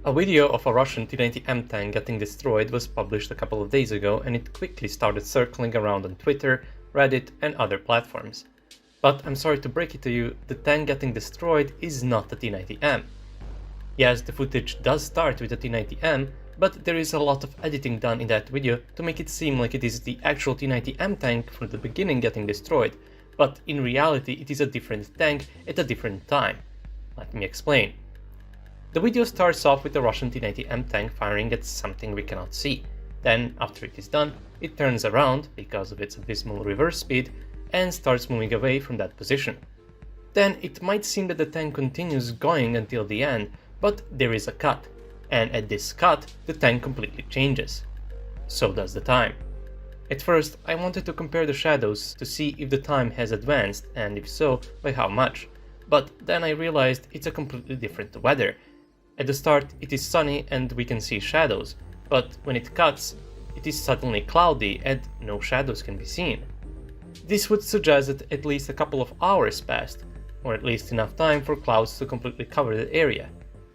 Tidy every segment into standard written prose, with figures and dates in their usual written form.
A video of a Russian T-90M tank getting destroyed was published a couple of days ago, and it quickly started circling around on Twitter, Reddit and other platforms. But I'm sorry to break it to you, the tank getting destroyed is not the T-90M. Yes, the footage does start with the T-90M, but there is a lot of editing done in that video to make it seem like it is the actual T-90M tank from the beginning getting destroyed, but in reality it is a different tank at a different time. Let me explain. The video starts off with the Russian T-90M tank firing at something we cannot see. Then, after it is done, it turns around, because of its abysmal reverse speed, and starts moving away from that position. Then it might seem that the tank continues going until the end, but there is a cut, and at this cut, the tank completely changes. So does the time. At first, I wanted to compare the shadows to see if the time has advanced, and if so, by how much. But then I realized it's a completely different weather. At the start it is sunny and we can see shadows, but when it cuts, it is suddenly cloudy and no shadows can be seen. This would suggest that at least a couple of hours passed, or at least enough time for clouds to completely cover the area.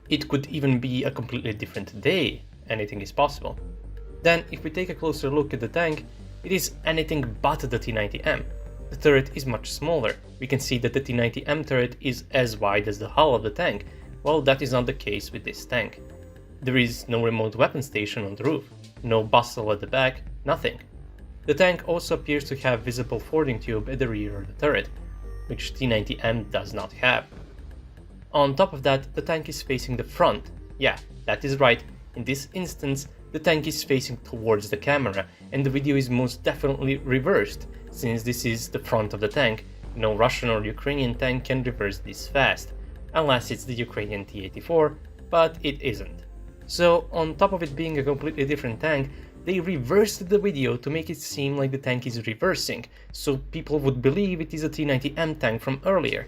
It could even be a completely different day, anything is possible. Then, if we take a closer look at the tank, it is anything but the T-90M. The turret is much smaller. We can see that the T-90M turret is as wide as the hull of the tank. Well, that is not the case with this tank. There is no remote weapon station on the roof, no bustle at the back, nothing. The tank also appears to have visible fording tube at the rear of the turret, which T-90M does not have. On top of that, the tank is facing the front. Yeah, that is right, in this instance, the tank is facing towards the camera, and the video is most definitely reversed, since this is the front of the tank. No Russian or Ukrainian tank can reverse this fast. Unless it's the Ukrainian T-84, but it isn't. So, on top of it being a completely different tank, they reversed the video to make it seem like the tank is reversing, so people would believe it is a T-90M tank from earlier.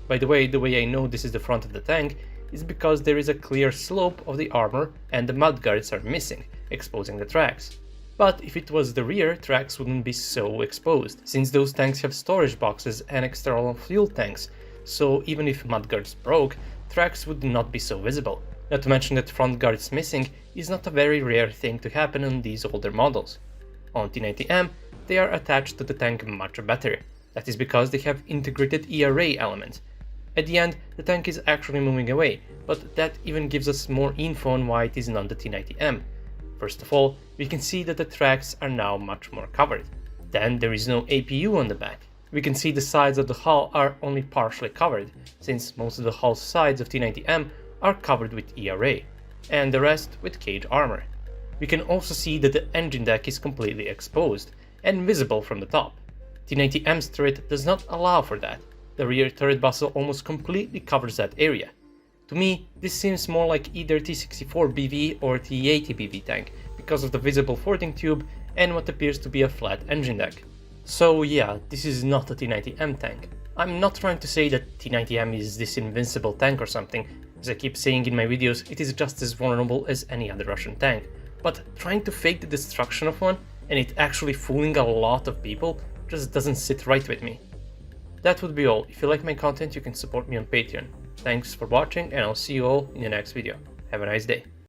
By the way I know this is the front of the tank is because there is a clear slope of the armor and the mudguards are missing, exposing the tracks. But if it was the rear, tracks wouldn't be so exposed, since those tanks have storage boxes and external fuel tanks, so even if mudguards broke, tracks would not be so visible. Not to mention that front guards missing is not a very rare thing to happen on these older models. On T-90M, they are attached to the tank much better. That is because they have integrated ERA elements. At the end, the tank is actually moving away, but that even gives us more info on why it is not the T-90M. First of all, we can see that the tracks are now much more covered. Then there is no APU on the back. We can see the sides of the hull are only partially covered, since most of the hull sides of T-90M are covered with ERA, and the rest with cage armor. We can also see that the engine deck is completely exposed and visible from the top. T-90M's turret does not allow for that. The rear turret bustle almost completely covers that area. To me, this seems more like either T-64BV or T-80BV tank because of the visible fording tube and what appears to be a flat engine deck. So yeah, this is not a T-90M tank. I'm not trying to say that T-90M is this invincible tank or something. As I keep saying in my videos, it is just as vulnerable as any other Russian tank. But trying to fake the destruction of one, and it actually fooling a lot of people, just doesn't sit right with me. That would be all. If you like my content, you can support me on Patreon. Thanks for watching, and I'll see you all in the next video. Have a nice day.